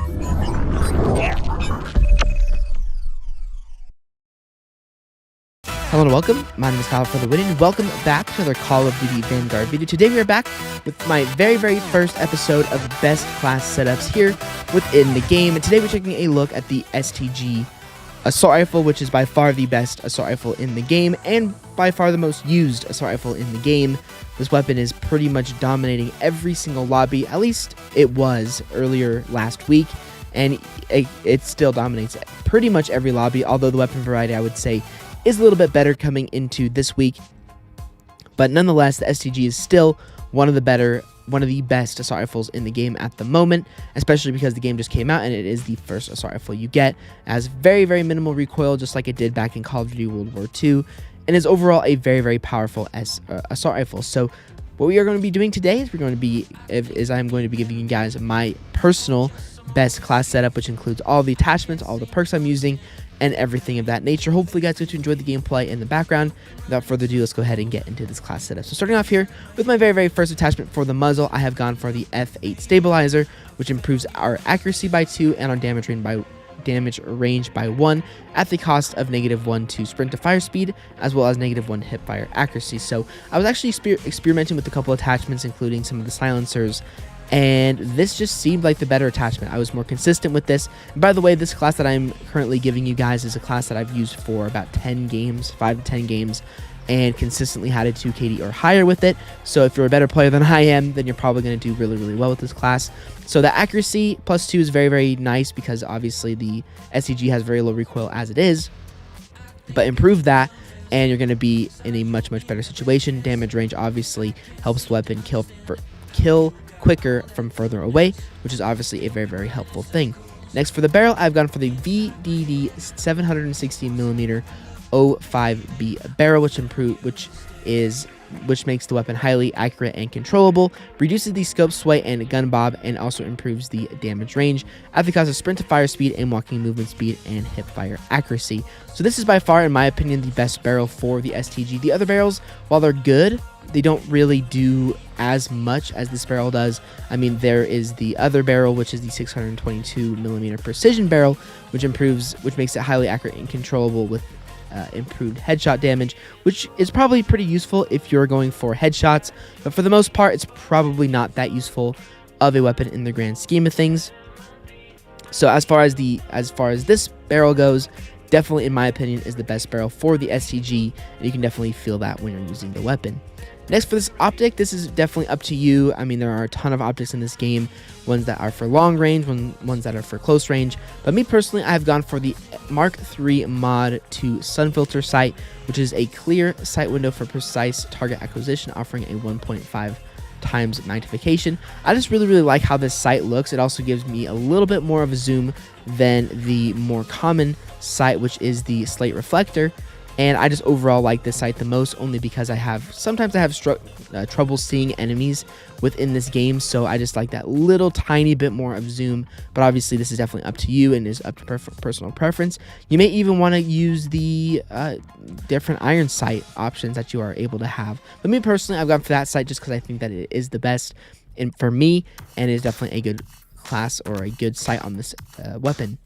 Hello and welcome, my name is Kyle FtW and welcome back to another Call of Duty Vanguard video. Today we are back with my very first episode of best class setups here within the game. And today we're taking a look at the STG assault rifle, which is by far the best assault rifle in the game and by far the most used assault rifle in the game. This weapon is pretty much dominating every single lobby, at least it was earlier last week, and it still dominates pretty much every lobby, although the weapon variety I would say is a little bit better coming into this week. But nonetheless, the STG is still one of the best assault rifles in the game at the moment, especially because the game just came out and it is the first assault rifle you get. It has very minimal recoil, just like it did back in Call of Duty World War II, and is overall a very powerful assault rifle. So what we are going to be doing today is I'm going to be giving you guys my personal best class setup, which includes all the attachments, all the perks I'm using, and everything of that nature. Hopefully you guys get to enjoy the gameplay in the background. Without further ado, let's go ahead and get into this class setup. So starting off here with my very first attachment for the muzzle, I have gone for the F8 stabilizer, which improves our accuracy by 2 and our damage range by 1 at the cost of -1 to sprint to fire speed, as well as -1 hip fire accuracy. So I was actually experimenting with a couple attachments, including some of the silencers, and this just seemed like the better attachment. I was more consistent with this. And by the way, this class that I'm currently giving you guys is a class that I've used for about 10 games, 5 to 10 games, and consistently had a 2 KD or higher with it. So if you're a better player than I am, then you're probably going to do really well with this class. So the accuracy +2 is very nice, because obviously the SCG has very low recoil as it is, but improve that and you're going to be in a much better situation. Damage range obviously helps the weapon kill quicker from further away, which is obviously a very helpful thing. Next, for the barrel, I've gone for the VDD 760mm 05B barrel, which makes the weapon highly accurate and controllable, reduces the scope sway and gun bob, and also improves the damage range at the cost of sprint to fire speed and walking movement speed and hip fire accuracy. So this is by far, in my opinion, the best barrel for the STG. The other barrels, while they're good, they don't really do as much as this barrel does. I mean, there is the other barrel, which is the 622mm precision barrel, which makes it highly accurate and controllable with improved headshot damage, which is probably pretty useful if you're going for headshots, but for the most part, it's probably not that useful of a weapon in the grand scheme of things. So as far as this barrel goes, definitely, in my opinion, is the best barrel for the STG, and you can definitely feel that when you're using the weapon. Next, for this optic, this is definitely up to you. I mean, there are a ton of optics in this game, ones that are for long range, ones that are for close range. But me personally, I've gone for the Mark III Mod 2 Sun Filter sight, which is a clear sight window for precise target acquisition, offering a 1.5 times magnification. I just really like how this sight looks. It also gives me a little bit more of a zoom than the more common sight, which is the slate reflector. And I just overall like this sight the most, only because sometimes I have trouble seeing enemies within this game, so I just like that little tiny bit more of zoom. But obviously this is definitely up to you and is up to personal preference. You may even want to use the different iron sight options that you are able to have. But me personally, I've gone for that sight just because I think that it is the best for me, and is definitely a good class or a good sight on this weapon.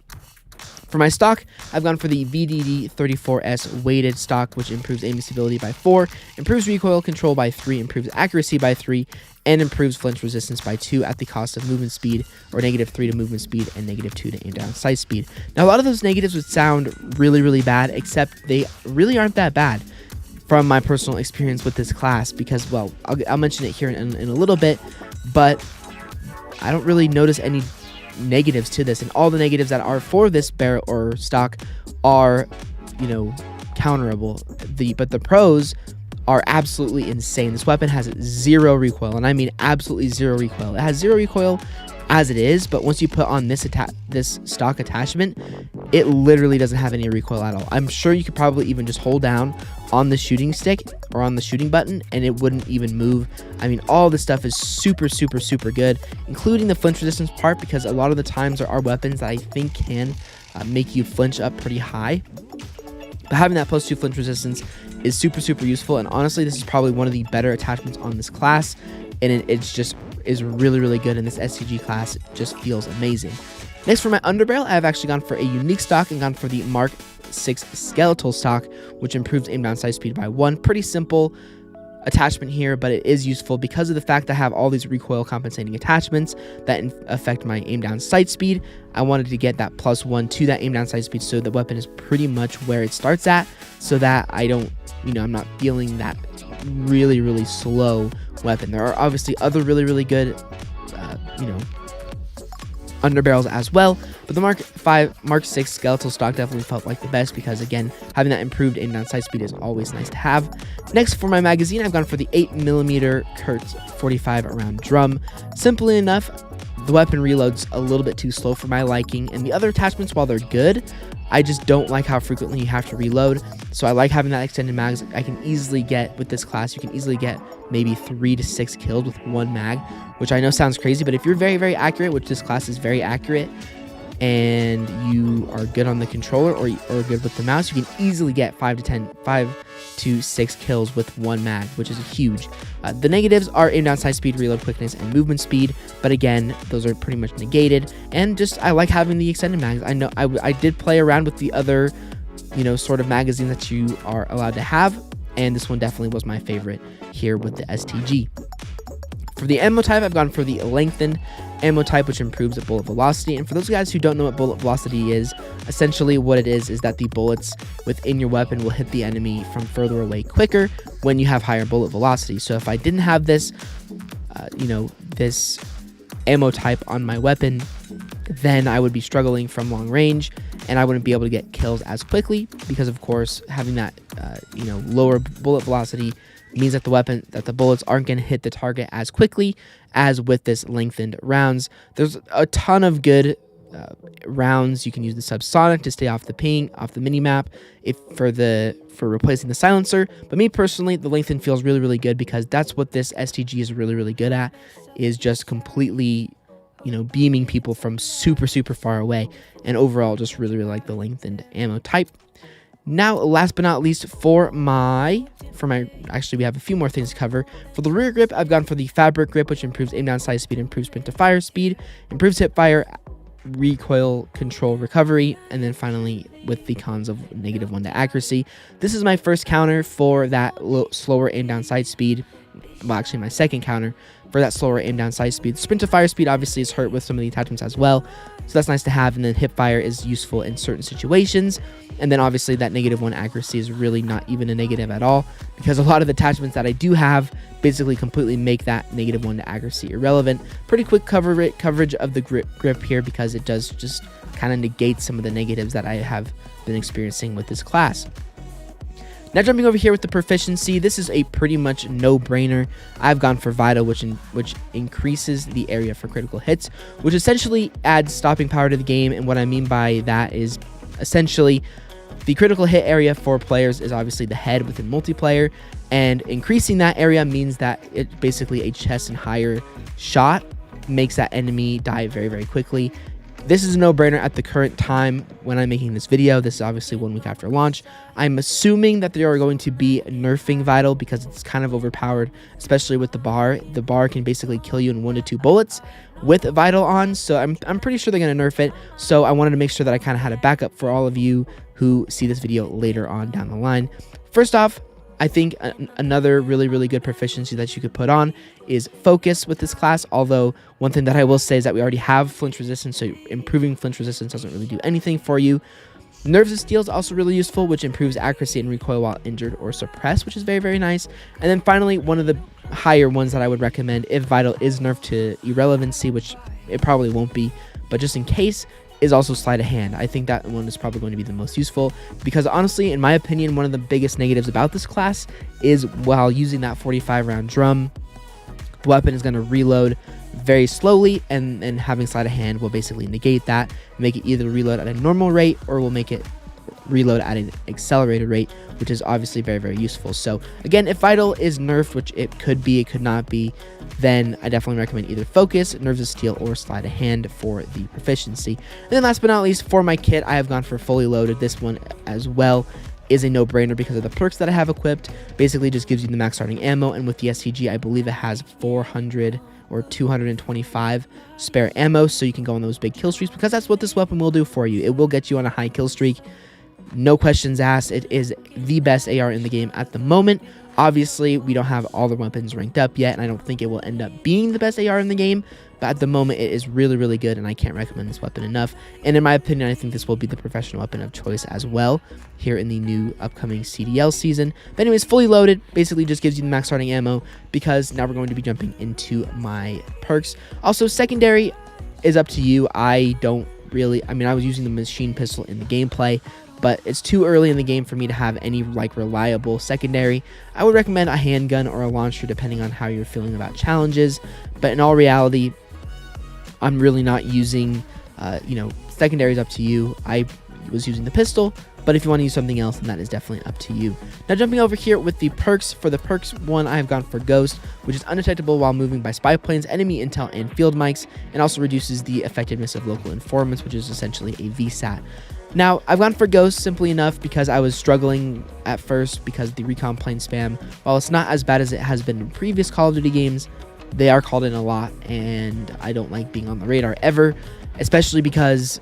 For my stock, I've gone for the VDD 34S weighted stock, which improves aiming stability by 4, improves recoil control by 3, improves accuracy by 3, and improves flinch resistance by 2 at the cost of movement speed, or -3 to movement speed and -2 to aim down sight speed. Now, a lot of those negatives would sound really bad, except they really aren't that bad from my personal experience with this class, because, well, I'll mention it here in a little bit, but I don't really notice any negatives to this, and all the negatives that are for this barrel or stock are, counterable. But the pros are absolutely insane. This weapon has 0 recoil, and I mean absolutely 0 recoil. It has 0 recoil as it is, but once you put on this stock attachment, it literally doesn't have any recoil at all. I'm sure you could probably even just hold down on the shooting stick or on the shooting button and it wouldn't even move. I mean, all this stuff is super good, including the flinch resistance part, because a lot of the times there are weapons that I think can make you flinch up pretty high. But having that +2 flinch resistance is super useful, and honestly, this is probably one of the better attachments on this class, and it's is really, really good, and this STG class just feels amazing. Next, for my underbarrel, I have actually gone for a unique stock and gone for the Mark 6 skeletal stock, which improves aim down sight speed by 1. Pretty simple attachment here, but it is useful because of the fact that I have all these recoil compensating attachments that affect my aim down sight speed. I wanted to get that +1 to that aim down sight speed, so the weapon is pretty much where it starts at, so that I don't, I'm not feeling that really, really slow weapon. There are obviously other really, really good, underbarrels as well, but the Mark 6 skeletal stock definitely felt like the best because, again, having that improved aim down sight speed is always nice to have. Next, for my magazine, I've gone for the 8mm Kurtz 45 round drum. Simply enough, the weapon reloads a little bit too slow for my liking, and the other attachments, while they're good, I just don't like how frequently you have to reload. So I like having that extended mags. I can easily get, with this class, you can easily get maybe 3 to 6 kills with 1 mag, which I know sounds crazy, but if you're very, very accurate, which this class is very accurate, and you are good on the controller or good with the mouse, you can easily get 5 to 6 kills with 1 mag, which is huge. The negatives are aim down sight speed, reload quickness, and movement speed, but again, those are pretty much negated. And just, I like having the extended mags. I know I did play around with the other, sort of magazine that you are allowed to have, and this one definitely was my favorite here with the STG. For the ammo type, I've gone for the lengthened ammo type, which improves bullet velocity. And for those guys who don't know what bullet velocity is, essentially what it is that the bullets within your weapon will hit the enemy from further away quicker when you have higher bullet velocity. So if I didn't have this, this ammo type on my weapon, then I would be struggling from long range, and I wouldn't be able to get kills as quickly because, of course, having that, lower bullet velocity means that the bullets aren't going to hit the target as quickly as with this lengthened rounds. There's a ton of good rounds. You can use the subsonic to stay off the ping, off the mini map, for replacing the silencer. But me personally, the lengthened feels really, really good because that's what this STG is really, really good at, is just completely, beaming people from super, super far away. And overall, just really, really like the lengthened ammo type. Now, last but not least, actually, we have a few more things to cover. For the rear grip, I've gone for the fabric grip, which improves aim down sight speed, improves sprint to fire speed, improves hip fire, recoil control recovery, and then finally with the cons of -1 to accuracy. This is my first counter for that slower aim down sight speed. Well, actually, my second counter for that slower aim down sight speed. Sprint to fire speed obviously is hurt with some of the attachments as well, so that's nice to have. And then hip fire is useful in certain situations. And then obviously that -1 accuracy is really not even a negative at all, because a lot of the attachments that I do have basically completely make that -1 to accuracy irrelevant. Pretty quick coverage of the grip here, because it does just kind of negate some of the negatives that I have been experiencing with this class. Now, jumping over here with the proficiency, this is a pretty much no-brainer. I've gone for Vital, which increases the area for critical hits, which essentially adds stopping power to the game. And what I mean by that is essentially the critical hit area for players is obviously the head within multiplayer, and increasing that area means that it's basically a chest and higher shot makes that enemy die very, very quickly. This is a no-brainer at the current time when I'm making this video. This is obviously 1 week after launch. I'm assuming that they are going to be nerfing Vital because it's kind of overpowered, especially with the bar. The bar can basically kill you in 1 to 2 bullets with Vital on, so I'm pretty sure they're going to nerf it. So I wanted to make sure that I kind of had a backup for all of you who see this video later on down the line. First off, I think another really, really good proficiency that you could put on is focus with this class. Although one thing that I will say is that we already have flinch resistance, so improving flinch resistance doesn't really do anything for you. Nerves of Steel is also really useful, which improves accuracy and recoil while injured or suppressed, which is very, very nice. And then finally, one of the higher ones that I would recommend if Vital is nerfed to irrelevancy, which it probably won't be, but just in case, is also sleight of hand. I think that one is probably going to be the most useful, because honestly, in my opinion, one of the biggest negatives about this class is while using that 45 round drum, the weapon is going to reload very slowly, and having sleight of hand will basically negate that, make it either reload at a normal rate or will make it reload at an accelerated rate, which is obviously very, very useful. So again, if Vital is nerfed, which it could be, it could not be, then I definitely recommend either Focus, Nerves of Steel, or Sleight of Hand for the proficiency. And then last but not least, for my kit, I have gone for Fully Loaded. This one as well is a no-brainer because of the perks that I have equipped. Basically just gives you the max starting ammo, and with the STG, I believe it has 400 or 225 spare ammo, so you can go on those big kill streaks, because that's what this weapon will do for you. It will get you on a high kill streak. No questions asked. It is the best AR in the game at the moment. Obviously, we don't have all the weapons ranked up yet, and I don't think it will end up being the best AR in the game, but at the moment, it is really, really good, and I can't recommend this weapon enough. And in my opinion, I think this will be the professional weapon of choice as well here in the new upcoming CDL season. But anyways, fully loaded basically just gives you the max starting ammo, because now we're going to be jumping into my perks. Also, secondary is up to you. I was using the machine pistol in the gameplay, but it's too early in the game for me to have any reliable secondary. I would recommend a handgun or a launcher depending on how you're feeling about challenges, but in all reality, I'm really not using secondary is up to you. I was using the pistol, but if you want to use something else, then that is definitely up to you. Now jumping over here with the perks. For the perks 1, I have gone for Ghost, which is undetectable while moving by spy planes, enemy intel, and field mics, and also reduces the effectiveness of local informants, which is essentially a VSAT. Now, I've gone for Ghost simply enough because I was struggling at first because the recon plane spam, while it's not as bad as it has been in previous Call of Duty games, they are called in a lot, and I don't like being on the radar ever, especially because,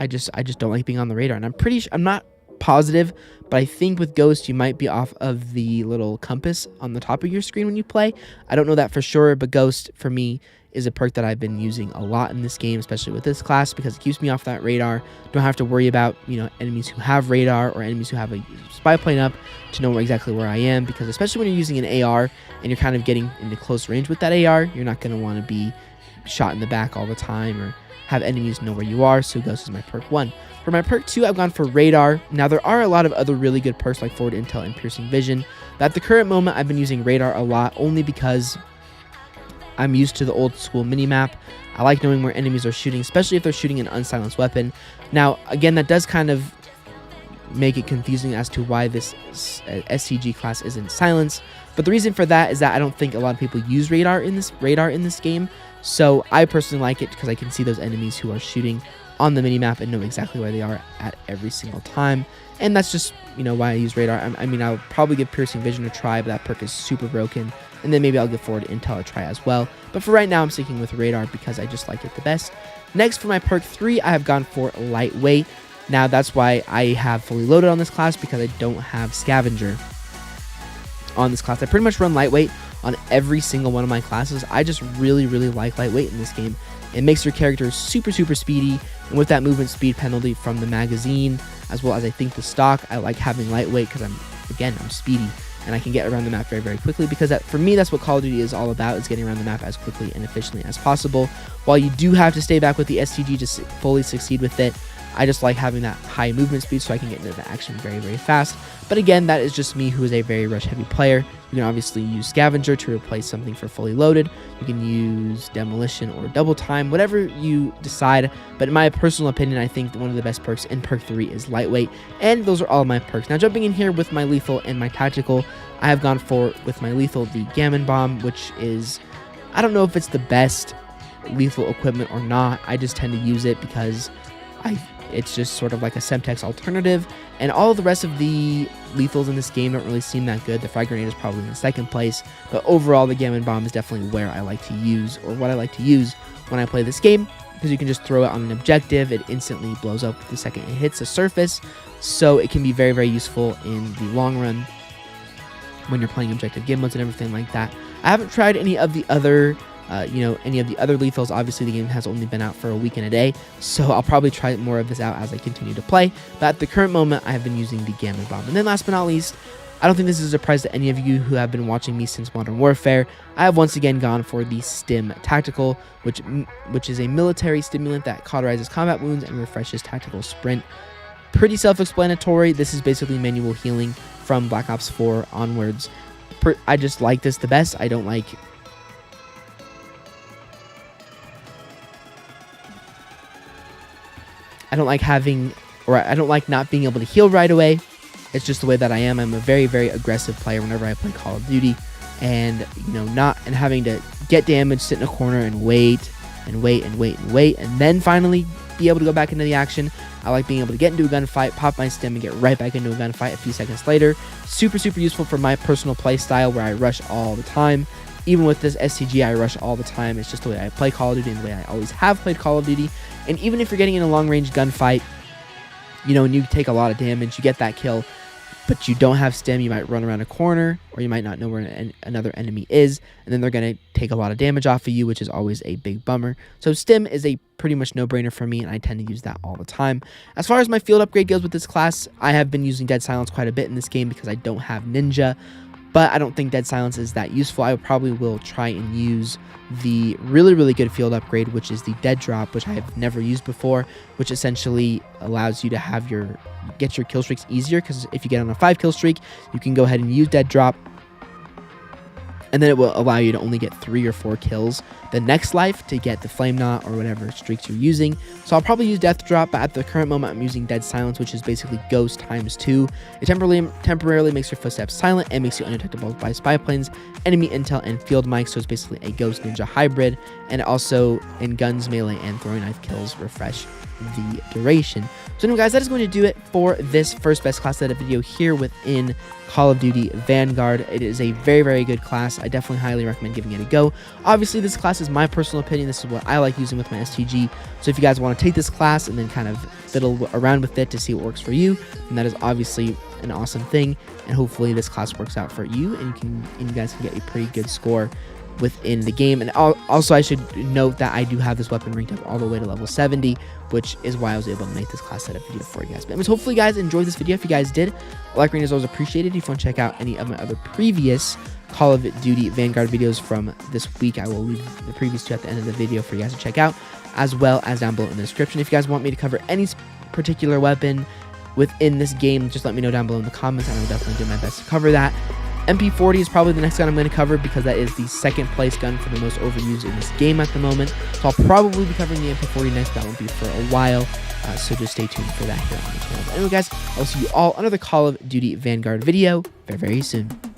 I just don't like being on the radar. And I'm not positive, but I think with Ghost, you might be off of the little compass on the top of your screen when you play. I don't know that for sure, but Ghost, for me, is a perk that I've been using a lot in this game, especially with this class, because it keeps me off that radar. Don't have to worry about, enemies who have radar or enemies who have a spy plane up to know exactly where I am, because especially when you're using an AR and you're kind of getting into close range with that AR, you're not going to want to be shot in the back all the time or have enemies know where you are. So Ghost is my perk 1. For my perk 2, I've gone for Radar. Now, there are a lot of other really good perks like Forward Intel and Piercing Vision, but at the current moment, I've been using Radar a lot only because I'm used to the old school minimap. I like knowing where enemies are shooting, especially if they're shooting an unsilenced weapon. Now, again, that does kind of make it confusing as to why this SCG class isn't silenced, but the reason for that is that I don't think a lot of people use radar in this game. So I personally like it because I can see those enemies who are shooting on the minimap and know exactly where they are at every single time. And that's just, why I use radar. I'll probably give Piercing Vision a try, but that perk is super broken. And then maybe I'll give Forward Intel a try as well. But for right now, I'm sticking with radar because I just like it the best. Next, for my perk 3, I have gone for Lightweight. Now, that's why I have fully loaded on this class, because I don't have Scavenger on this class. I pretty much run Lightweight on every single one of my classes. I just really, really like Lightweight in this game. It makes your character super, super speedy, and with that movement speed penalty from the magazine, as well as I think the stock, I like having Lightweight because I'm speedy, and I can get around the map very, very quickly, because for me, that's what Call of Duty is all about, is getting around the map as quickly and efficiently as possible. While you do have to stay back with the STG to fully succeed with it, I just like having that high movement speed so I can get into the action very, very fast. But again, that is just me, who is a very rush-heavy player. You can obviously use Scavenger to replace something for fully loaded. You can use Demolition or Double Time, whatever you decide. But in my personal opinion, I think one of the best perks in perk 3 is Lightweight. And those are all my perks. Now, jumping in here with my Lethal and my Tactical, I have gone for, with my Lethal, the Gammon Bomb, which is, I don't know if it's the best lethal equipment or not. I just tend to use it because it's just sort of like a Semtex alternative, and all the rest of the lethals in this game don't really seem that good. The Frag Grenade is probably in second place, but overall the Gammon Bomb is definitely where I like to use, or what I like to use when I play this game, because you can just throw it on an objective. It instantly blows up the second it hits a surface, so it can be very, very useful in the long run when you're playing objective game modes and everything like that. I haven't tried any of the other lethals. Obviously, the game has only been out for a week and a day, so I'll probably try more of this out as I continue to play. But at the current moment, I have been using the Gammon Bomb. And then last but not least, I don't think this is a surprise to any of you who have been watching me since Modern Warfare. I have once again gone for the Stim Tactical, which is a military stimulant that cauterizes combat wounds and refreshes tactical sprint. Pretty self-explanatory. This is basically manual healing from Black Ops 4 onwards. I just like this the best. I don't like not being able to heal right away. It's just the way that I am. I'm a very, very aggressive player whenever I play Call of Duty, and having to get damage, sit in a corner and wait, and then finally be able to go back into the action. I like being able to get into a gunfight, pop my stim, and get right back into a gunfight a few seconds later. Super, super useful for my personal play style where I rush all the time. even with this STG, I rush all the time. It's just the way I play Call of Duty and the way I always have played Call of Duty. And even if you're getting in a long-range gunfight, you know, and you take a lot of damage, you get that kill, but you don't have Stim, you might run around a corner, or you might not know where another enemy is, and then they're going to take a lot of damage off of you, which is always a big bummer. So Stim is a pretty much no-brainer for me, and I tend to use that all the time. As far as my field upgrade goes with this class, I have been using Dead Silence quite a bit in this game because I don't have Ninja, but I don't think Dead Silence is that useful. I probably will try and use the really good field upgrade, which is the Dead Drop, which I have never used before, which essentially allows you to have get your kill streaks easier, because if you get on a 5 kill streak, you can go ahead and use Dead Drop, and then it will allow you to only get 3 or 4 kills the next life to get the Flame Knot or whatever streaks you're using. So I'll probably use Death Drop, but at the current moment I'm using Dead Silence, which is basically Ghost times 2. It temporarily makes your footsteps silent and makes you undetectable by spy planes, enemy intel, and field mics. So it's basically a Ghost Ninja hybrid, and also in guns, melee, and throwing knife kills refresh the duration. So anyway, guys, that is going to do it for this first best class setup video here within Call of Duty Vanguard. It is a very good class. I definitely highly recommend giving it a go. Obviously, this class is my personal opinion. This is what I like using with my STG. So if you guys want to take this class and then kind of fiddle around with it to see what works for you, then that is obviously an awesome thing. And hopefully this class works out for you, and you guys can get a pretty good score within the game. And also, I should note that I do have this weapon ranked up all the way to level 70, which is why I was able to make this class setup video for you guys. But anyways, hopefully you guys enjoyed this video. If you guys did, a like rating is always appreciated. If you want to check out any of my other previous Call of Duty Vanguard videos from this week, I will leave the previous 2 at the end of the video for you guys to check out, as well as down below in the description. If you guys want me to cover any particular weapon within this game, just let me know down below in the comments, and I will definitely do my best to cover that. MP40 is probably the next gun I'm going to cover, because that is the 2nd place gun for the most overused in this game at the moment. So I'll probably be covering the MP40 next. That won't be for a while, so just stay tuned for that here on the channel. But anyway, guys, I'll see you all on another Call of Duty Vanguard video very soon.